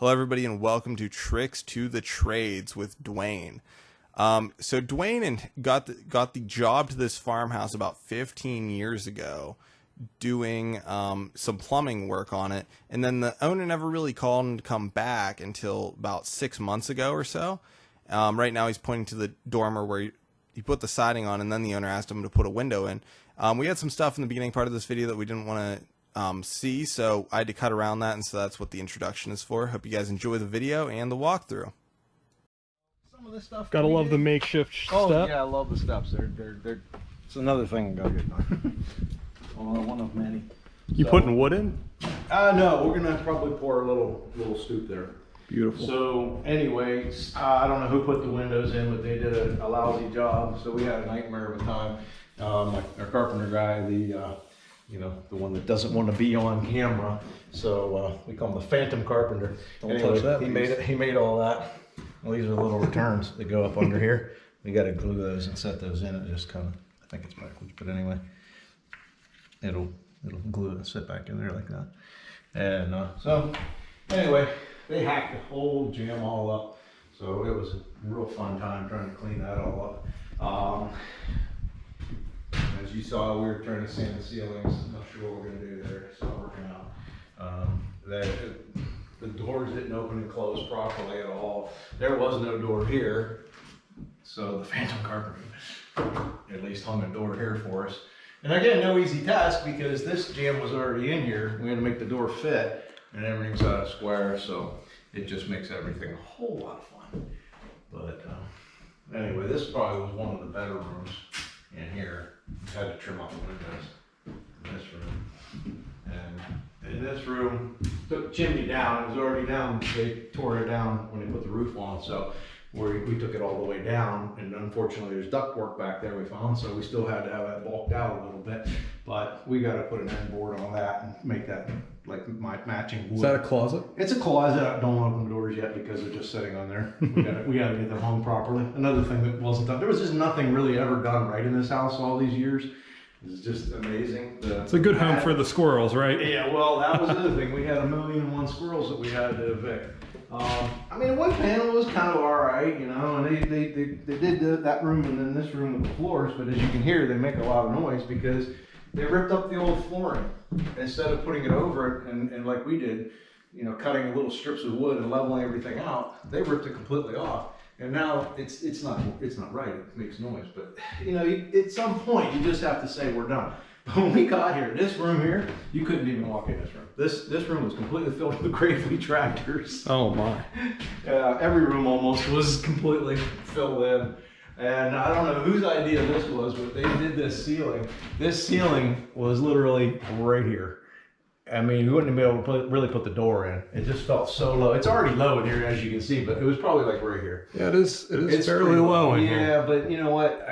Hello everybody and welcome to Tricks to the Trades with Dwayne. So Dwayne got the job to this farmhouse about 15 years ago doing some plumbing work on it, and then the owner never really called him to come back until about 6 months ago or so. Right now he's pointing to the dormer where he put the siding on, and then the owner asked him to put a window in. We had some stuff in the beginning part of this video that we didn't want to see, so I had to cut around that, and so that's what the introduction is for. Hope you guys enjoy the video and the walkthrough. Some of this stuff. Gotta love the makeshift step. Oh yeah, I love the steps. They're. It's another thing I gotta get done. One of many. You putting wood in? No, we're gonna probably pour a little stoop there. Beautiful. So, anyways, I don't know who put the windows in, but they did a lousy job. So we had a nightmare of a time. Our carpenter guy, the one that doesn't want to be on camera. So we call him the Phantom Carpenter. Don't touch that. He made all that. Well, these are little returns that go up under here. We got to glue those and set those in. It just kind of, I think it's backwards, but anyway, it'll glue and sit back in there like that. And so anyway, they hacked the whole gym all up. So it was a real fun time trying to clean that all up. As you saw, we were trying to sand the ceilings. I'm not sure what we're going to do there. It's not working out. The doors didn't open and close properly at all. There was no door here. So the Phantom Carpenter at least hung a door here for us. And again, no easy task because this jam was already in here. We had to make the door fit, and everything's out of square. So it just makes everything a whole lot of fun. But anyway, this probably was one of the better rooms in here. Had to trim off the windows in this room. And in this room, took the chimney down. It was already down. They tore it down when they put the roof on. So we took it all the way down. And unfortunately, there's ductwork back there we found. So we still had to have that bulked out a little bit. But we got to put an end board on that and make that like my matching wood. Is that a closet? It's a closet. I don't open the doors yet because they're just sitting on there. We got to get them hung properly. Another thing that wasn't done. There was just nothing really ever done right in this house all these years. It's just amazing. It's a good home for the squirrels, right? Yeah, well, that was the other thing. We had 1,000,001 squirrels that we had to evict. I mean, the wood panel was kind of all right, you know, and they did that room and then this room with the floors, but as you can hear, they make a lot of noise because they ripped up the old flooring instead of putting it over it and like we did, you know, cutting little strips of wood and leveling everything out. They ripped it completely off, and now it's not right. It makes noise, but you know, at some point you just have to say we're done. But when we got here, this room here, you couldn't even walk in this room. This room was completely filled with Gravely tractors. Oh my! Every room almost was completely filled in. And I don't know whose idea this was, but they did this ceiling. This ceiling was literally right here. I mean, you wouldn't be able to really put the door in. It just felt so low. It's already low in here, as you can see, but it was probably like right here. Yeah, it is fairly low in here. Yeah, but you know what?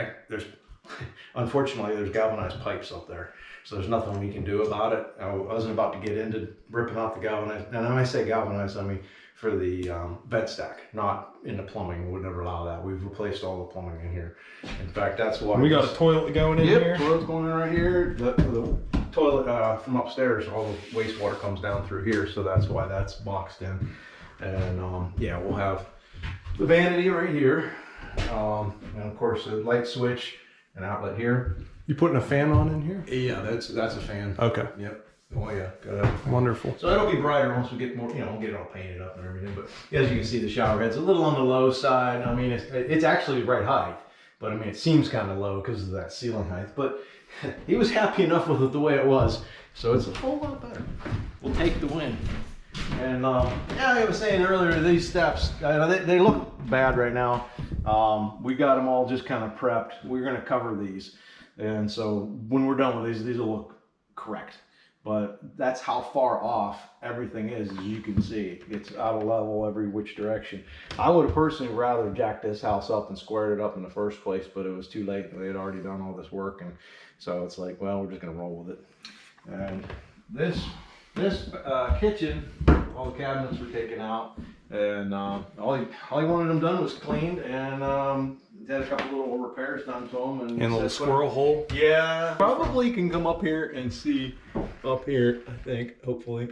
Unfortunately, there's galvanized pipes up there. So there's nothing we can do about it. I wasn't about to get into ripping out the galvanized. And when I say galvanized, I mean for the bed stack, not in the plumbing. We would never allow that. We've replaced all the plumbing in here. In fact, that's why we got a toilet going in here. Yep, toilet's going in right here. The toilet from upstairs, all the wastewater comes down through here, so that's why that's boxed in. And yeah, we'll have the vanity right here, and of course a light switch, an outlet here. You putting a fan on in here? Yeah, that's a fan. Okay. Yep. Oh yeah, got it. Wonderful. So it'll be brighter once we get more, you know, we'll get it all painted up and everything. But as you can see, the shower head's a little on the low side. I mean, it's actually right height, but I mean, it seems kind of low because of that ceiling height. But he was happy enough with it the way it was, so it's a whole lot better. We'll take the win. And yeah, I was saying earlier, these steps, they look bad right now. We got them all just kind of prepped. We're going to cover these, and so when we're done with these will look correct. But that's how far off everything is, as you can see. It's out of level every which direction. I would have personally rather jacked this house up and squared it up in the first place, but it was too late. They had already done all this work, and so it's like, well, we're just gonna roll with it. And this kitchen, all the cabinets were taken out, and all he wanted them done was cleaned, and had a couple little repairs done to them. And a little squirrel hole? Yeah. Probably can come up here and see up here, I think, hopefully.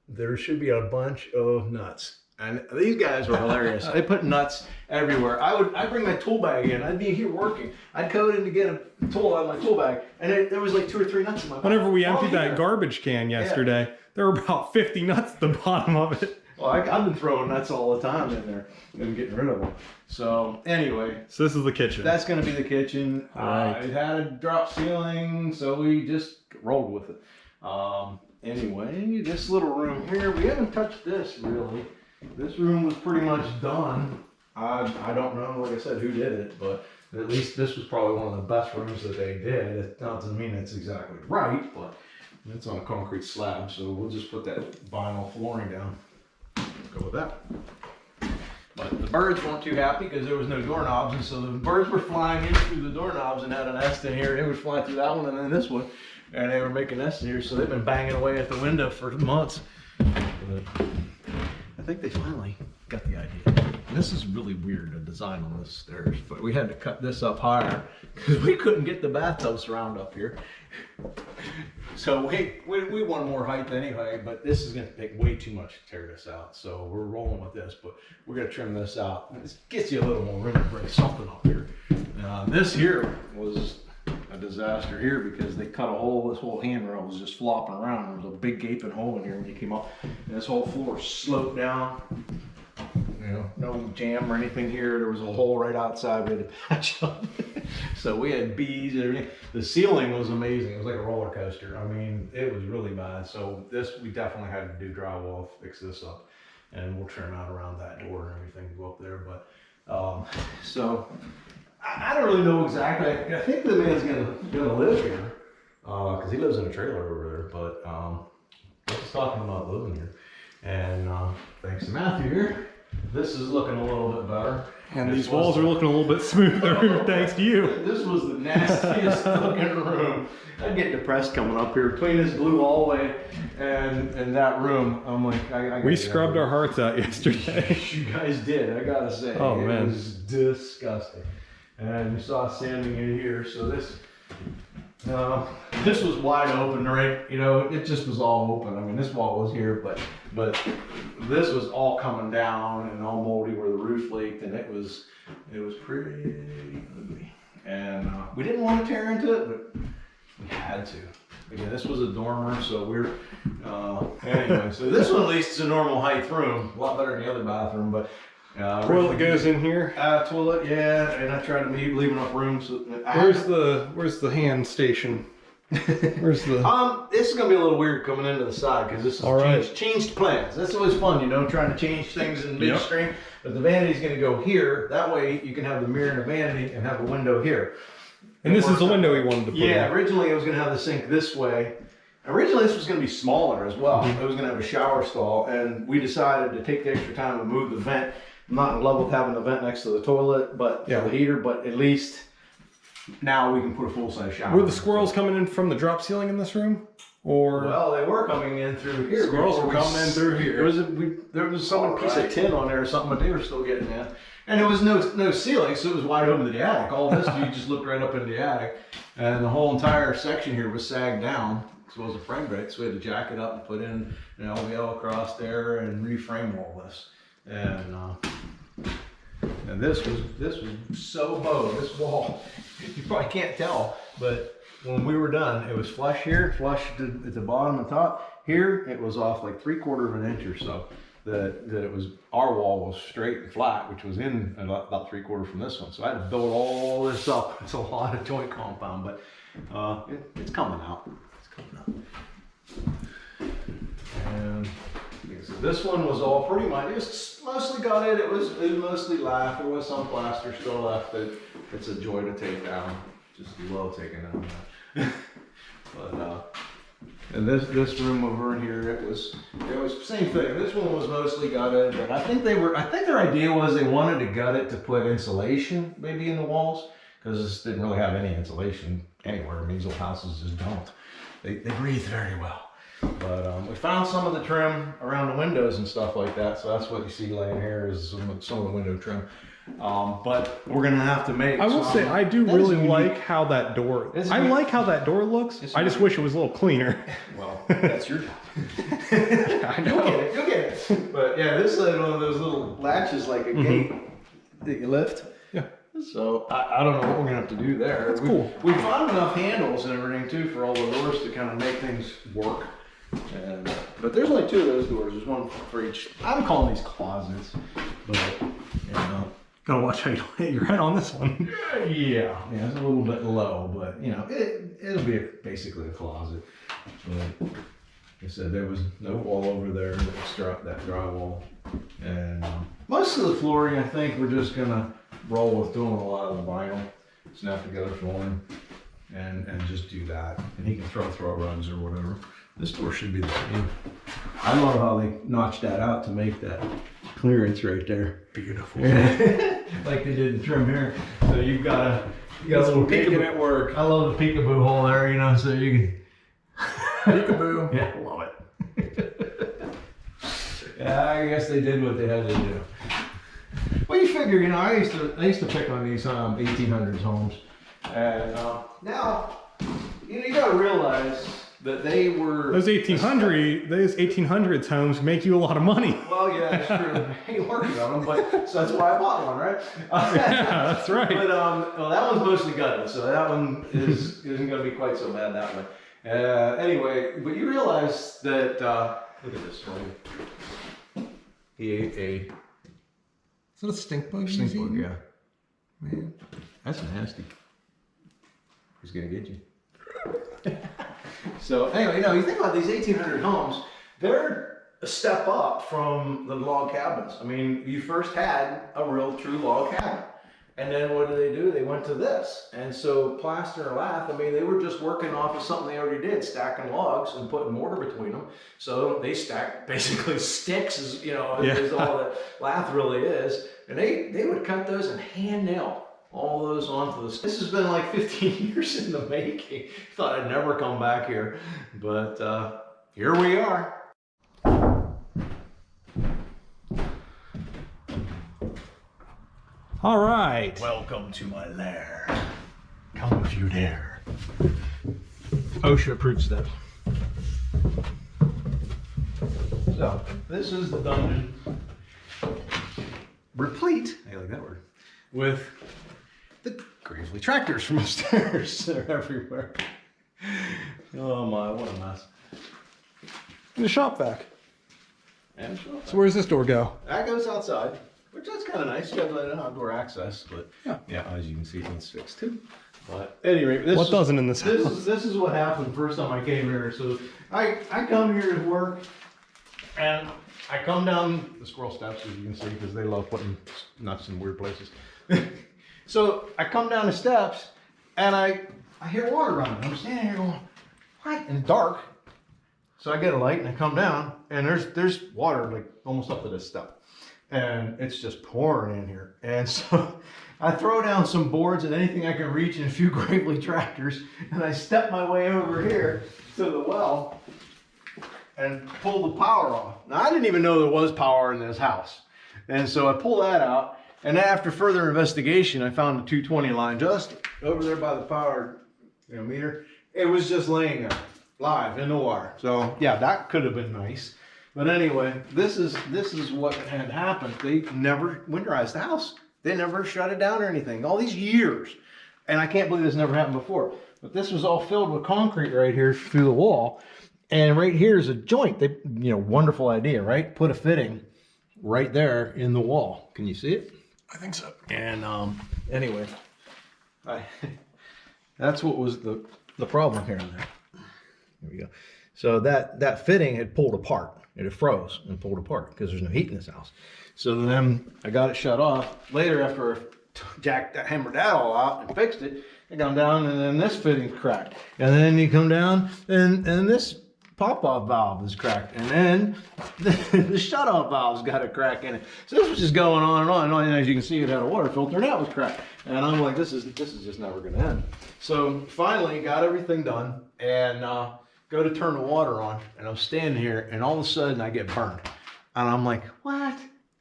there should be a bunch of nuts. And these guys were hilarious. They put nuts everywhere. I'd bring my tool bag in. I'd be here working. I'd go in to get a tool out of my tool bag, and there was like 2 or 3 nuts in my bag. Whenever we emptied that garbage can yesterday, there were about 50 nuts at the bottom of it. Well, I've been throwing nuts all the time in there and getting rid of them. So anyway. So this is the kitchen. That's going to be the kitchen. Right. It had a drop ceiling, so we just rolled with it. Anyway, this little room here, we haven't touched this really. This room was pretty much done. I don't know, like I said, who did it, but at least this was probably one of the best rooms that they did. It doesn't mean it's exactly right, but it's on a concrete slab, so we'll just put that vinyl flooring down. Go with that. But the birds weren't too happy because there was no doorknobs, and so the birds were flying in through the doorknobs and had a nest in here. They would fly through that one and then this one, and they were making nests in here, so they've been banging away at the window for months. But I think they finally got the idea. This is really weird, the design on this stairs, but we had to cut this up higher because we couldn't get the bathtub surround up here. So we want more height anyway, but this is going to take way too much to tear this out. So we're rolling with this, but we're going to trim this out. This gets you a little more room to bring something up here. This here was a disaster here because they cut a hole. This whole handrail was just flopping around. There was a big gaping hole in here when you came up. And this whole floor sloped down. You know, no jam or anything here. There was a hole right outside we had to patch up. So we had bees and everything. The ceiling was amazing. It was like a roller coaster. I mean, it was really bad. So this, we definitely had to do drywall, fix this up. And we'll trim out around that door and everything to go up there. But, so I don't really know exactly. I think the man's gonna live here. Cause he lives in a trailer over there. But, we're just talking about living here. And, thanks to Matthew here, this is looking a little bit better. And these walls are looking a little bit smoother thanks to you. This was the nastiest looking room. I'd get depressed coming up here between this blue hallway and that room. I'm like, We scrubbed our hearts out yesterday. You guys did, I gotta say. Oh, it man. was disgusting. And you saw standing in here, so this was wide open, right? You know, it just was all open. I mean, this wall was here, but this was all coming down and all moldy where the roof leaked, and it was pretty ugly. And we didn't want to tear into it, but we had to. Again, this was a dormer, so we're anyway. So this one at least is a normal height room, a lot better than the other bathroom, but. Toilet goes in here. Toilet, yeah, and I tried to leave enough room. So Where's the hand station? Where's the? This is gonna be a little weird coming into the side because this is changed plans. That's always fun, you know, trying to change things in midstream. Yep. But the vanity's gonna go here. That way you can have the mirror and the vanity and have a window here. And this is the window we wanted to put in. Yeah, originally I was gonna have the sink this way. Originally this was gonna be smaller as well. It was gonna have a shower stall, and we decided to take the extra time and move the vent. I'm not in love with having the vent next to the toilet, but for the heater, but at least now we can put a full-size shower. Were the squirrels coming in from the drop ceiling in this room? Or well, they were coming in through here. Squirrels were coming in through here. There was some piece of tin on there or something, but they were still getting in. And there was no ceiling, so it was wide open to the attic. All this, you just looked right up into the attic. And the whole entire section here was sagged down, as well as a frame break. So we had to jack it up and put in an LVL across there and reframe all this. And this was so bowed, this wall, you probably can't tell, but when we were done, it was flush here, flush at the bottom and top. Here, it was off like 3/4 of an inch or so, that it was, our wall was straight and flat, which was in about 3/4 from this one. So I had to build all this up. It's a lot of joint compound, but it's coming out. It's coming out. And so this one was all pretty much, it was mostly gutted. It was mostly lath. There was some plaster still left that it's a joy to take down. Just love taking down that. But and this room over in here, it was same thing. This one was mostly gutted, but I think their idea was they wanted to gut it to put insulation maybe in the walls, because this didn't really have any insulation anywhere. I mean, these old houses just don't. They breathe very well. But we found some of the trim around the windows and stuff like that. So that's what you see laying here is some of the window trim. But we're gonna have to make. I will say, I do that is really unique. like how that door. It's I unique. like how that door looks. I just wish it was a little cleaner. Well, that's your job. I know. You'll get it. But yeah, this is one of those little latches, like a gate that you lift. Yeah. So I don't know what we're gonna have to do there. That's cool. We found enough handles and everything too for all the doors to kind of make things work. And, but there's only 2 of those doors. There's one for each. I'm calling these closets, but you know. Gotta watch how you don't hit your head on this one. Yeah, it's a little bit low, but you know, it'll be basically a closet. But like I said, there was no wall over there, that drywall, and most of the flooring, I think, we're just gonna roll with doing a lot of the vinyl, snap together flooring, and just do that. And he can throw rugs or whatever. This door should be the same. I love how they notched that out to make that clearance right there. Beautiful. Like they did the trim here. So you got a little peekaboo at work. I love the peekaboo hole there, you know, so you can peekaboo. Yeah, I love it. Yeah, I guess they did what they had to do. Well, you figure, you know, I used to pick on these 1800s homes, and now you gotta realize that they were Those 1800s homes make you a lot of money. Well, yeah, that's true. I ain't working on them, but so that's why I bought one, right? Yeah, that's right. But well, that one's mostly gutted, so that one isn't going to be quite so bad that way. Anyway, but you realize that look at this one. He ate a Is that a stink bug? stink bug. Yeah, man, that's nasty. He's gonna get you. So anyway, you know, you think about these 1800 homes, they're a step up from the log cabins. I mean, you first had a real true log cabin. And then what do? They went to this. And so plaster and lath, I mean, they were just working off of something they already did, stacking logs and putting mortar between them. So they stacked basically sticks, as you know, is all that lath really is. And they would cut those and hand nail all those onto this. This has been like 15 years in the making. Thought I'd never come back here, but here we are. All right. Welcome to my lair. Come if you dare. OSHA approved stuff. So this is the dungeon, replete. I like that word. With the Gravely tractors from upstairs. They're everywhere. Oh my, what a mess. The shop vac. And So where's this door go? that goes outside, which that's kind of nice. You have an outdoor access, but yeah, as you can see, it's fixed too. But at any rate, What doesn't in this house? This is what happened first time I came here. So I come here to work, and I come down the squirrel steps, as you can see, because they love putting nuts in weird places. So I come down the steps, and I hear water running. I'm standing here going, what? And it's dark. So I get a light and I come down, and there's water like almost up to this step, and it's just pouring in here. And so I throw down some boards and anything I can reach and a few Gravely tractors, and I step my way over here to the well and pull the power off. Now I didn't even know there was power in this house, and so I pull that out. And after further investigation, I found the 220 line just over there by the power meter. It was just laying there, live in the wire. So yeah, that could have been nice. But anyway, this is what had happened. They never winterized the house. They never shut it down or anything. All these years, and I can't believe this never happened before. But this was all filled with concrete right here through the wall, and right here is a joint. They, wonderful idea, right? Put a fitting right there in the wall. Can you see it? I think so. And anyway, that's what was the problem here. Here we go. So that fitting had pulled apart. It had froze and pulled apart because there's no heat in this house. So then I got it shut off. Later, after I hammered that all out and fixed it, I come down and then this fitting cracked. And then you come down and this pop-off valve is cracked, and then the shut-off valve's got a crack in it. So this was just going on and on and on. And as you can see, it had a water filter, and that was cracked. And I'm like, this is just never going to end. So finally, got everything done, and go to turn the water on, and I'm standing here, and all of a sudden, I get burned. And I'm like, what?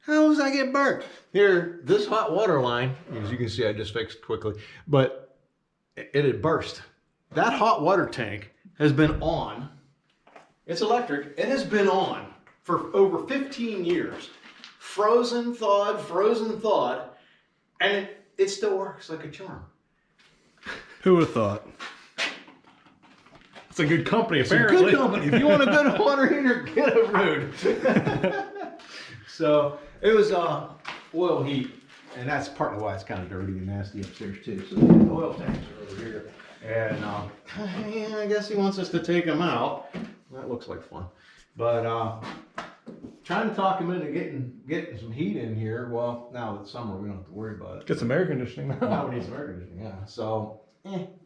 How does that get burnt? Here, this hot water line, as you can see, I just fixed quickly, but it had burst. That hot water tank has been on. It's electric. It has been on for over 15 years. Frozen, thawed, and it still works like a charm. Who would have thought? It's a good company, apparently. It's a good company. If you want a good water heater, get a Rude. So it was oil heat, and that's partly why it's kind of dirty and nasty upstairs too. So the oil tanks are over here, and yeah, I guess he wants us to take them out. That looks like fun, but trying to talk him into getting some heat in here. Well, now it's summer, we don't have to worry about it. Get some air conditioning now. Now we need some air conditioning. Yeah, so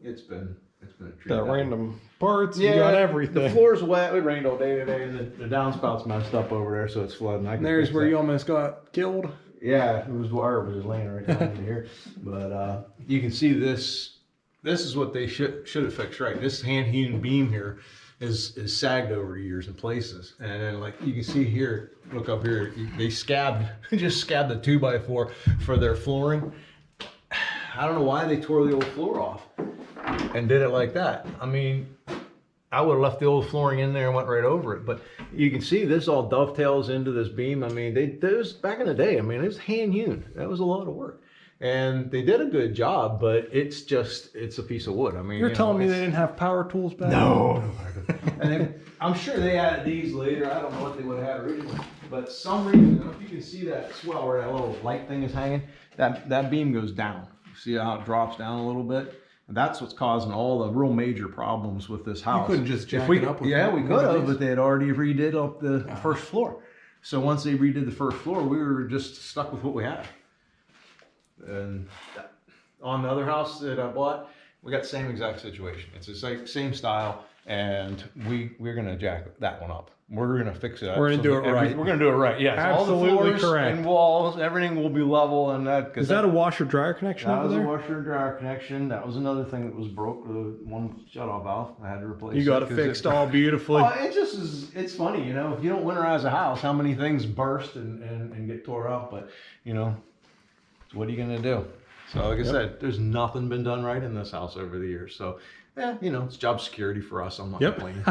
it's been a treat. Got random parts, you got everything. The floor's wet. It rained all day today, and the downspout's messed up over there, so it's flooding. And there's where you almost got killed. Yeah, it was wire was just laying right down into here. But you can see this. This is what they should have fixed right. This hand-hewn beam here is sagged over years in places, and then like you can see here, look up here, they scabbed the 2x4 for their flooring. I don't know why they tore the old floor off and did it like that. I mean, I would have left the old flooring in there and went right over it. But you can see this all dovetails into this beam. I mean, those back in the day, I mean, it was hand hewn. That was a lot of work. And they did a good job, but it's a piece of wood. I mean, You're telling me they didn't have power tools back then? No. And then, I'm sure they added these later. I don't know what they would have had originally. But some reason, I don't know if you can see that swell where that little light thing is hanging, that beam goes down. See how it drops down a little bit? And that's what's causing all the real major problems with this house. You couldn't just jack it up with yeah, we one could of have, these? but they had already redid up the first floor. So once they redid the first floor, we were just stuck with what we had. And on the other house that I bought, we got the same exact situation. It's the same style, and we're gonna jack that one up. We're gonna fix it up. We're gonna do it right. We're gonna do it right. Yes, Absolutely all the floors correct. and walls, everything will be level, and that. Is that a washer dryer connection That over was a there? washer and dryer connection. That was another thing that was broke. The one shut-off valve. I had to replace. You got it fixed all beautifully. Well, it just is. It's funny, you know. If you don't winterize a house, how many things burst and get tore up? But you know, what are you gonna do? So, like I said, there's nothing been done right in this house over the years. So, yeah, you know, it's job security for us. I'm not complaining.